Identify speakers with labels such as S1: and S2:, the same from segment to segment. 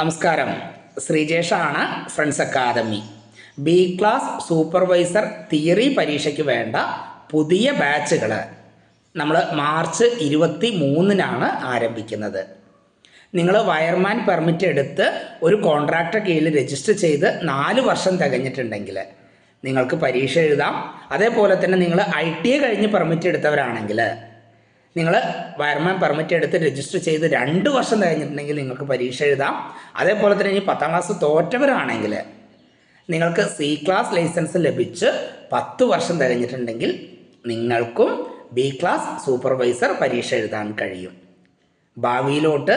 S1: നമസ്കാരം, ശ്രീജേഷാണ്, friends academy. B class supervisor theory പരീക്ഷയ്ക്ക് വേണ്ട പുതിയ ബാച്ചുകൾ നമ്മൾ മാർച്ച് 23-നാണ് ആരംഭിക്കുന്നത്. നിങ്ങൾ വയർമാൻ പെർമിറ്റ് എടുത്ത് ഒരു കോൺട്രാക്ടർ കീഴിൽ രജിസ്റ്റർ ചെയ്ത് 4 വർഷം തികഞ്ഞിട്ടുണ്ടെങ്കിൽ നിങ്ങൾക്ക് പരീക്ഷ എഴുതാം. അതേപോലെ തന്നെ നിങ്ങൾ ITI കഴിഞ്ഞ് പെർമിറ്റ് എടുത്തവരാണെങ്കിൽ നിങ്ങൾ വയർമാൻ പെർമിറ്റ് എടുത്ത് രജിസ്റ്റർ ചെയ്ത് 2 വർഷം കഴിഞ്ഞിട്ടുണ്ടെങ്കിൽ നിങ്ങൾക്ക് പരീക്ഷ എഴുതാം. അതേപോലെ തന്നെ ഇനി 10ാം ക്ലാസ് തോറ്റവരാണെങ്കിൽ നിങ്ങൾക്ക് C ക്ലാസ് ലൈസൻസ് ലഭിച്ച് 10 വർഷം തികഞ്ഞിട്ടുണ്ടെങ്കിൽ നിങ്ങൾക്കും B ക്ലാസ് സൂപ്പർവൈസർ പരീക്ഷ എഴുതാൻ കഴിയും. ഭാവിയിലോട്ട്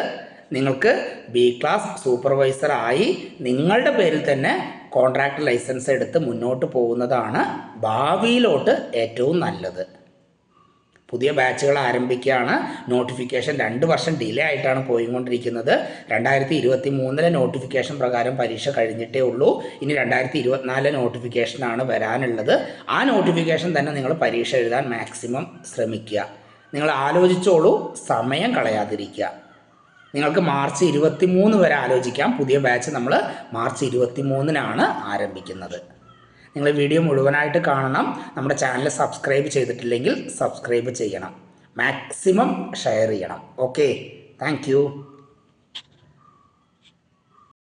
S1: നിങ്ങൾക്ക് B ക്ലാസ് സൂപ്പർവൈസറായി നിങ്ങളുടെ പേരിൽ തന്നെ കോൺട്രാക്ട് ലൈസൻസ് എടുത്ത് മുന്നോട്ട് പോകുന്നതാണ് ഭാവിയിലോട്ട് ഏറ്റവും നല്ലത്. പുതിയ ബാച്ചുകൾ ആരംഭിക്കുകയാണ്. നോട്ടിഫിക്കേഷൻ 2 വർഷം ഡിലേ ആയിട്ടാണ് പോയിക്കൊണ്ടിരിക്കുന്നത്. 2023 നോട്ടിഫിക്കേഷൻ പ്രകാരം പരീക്ഷ കഴിഞ്ഞിട്ടേ ഉള്ളൂ. ഇനി 2024 നോട്ടിഫിക്കേഷനാണ് വരാനുള്ളത്. ആ നോട്ടിഫിക്കേഷൻ തന്നെ നിങ്ങൾ പരീക്ഷ എഴുതാൻ മാക്സിമം ശ്രമിക്കുക. നിങ്ങൾ ആലോചിച്ചോളൂ, സമയം കളയാതിരിക്കുക. നിങ്ങൾക്ക് മാർച്ച് 23 വരെ ആലോചിക്കാം. പുതിയ ബാച്ച് നമ്മൾ മാർച്ച് 23-നാണ് ആരംഭിക്കുന്നത്. നിങ്ങൾ വീഡിയോ മുഴുവനായിട്ട് കാണണം. നമ്മുടെ ചാനൽ സബ്സ്ക്രൈബ് ചെയ്തിട്ടില്ലെങ്കിൽ സബ്സ്ക്രൈബ് ചെയ്യണം. മാക്സിമം ഷെയർ ചെയ്യണം. Okay, thank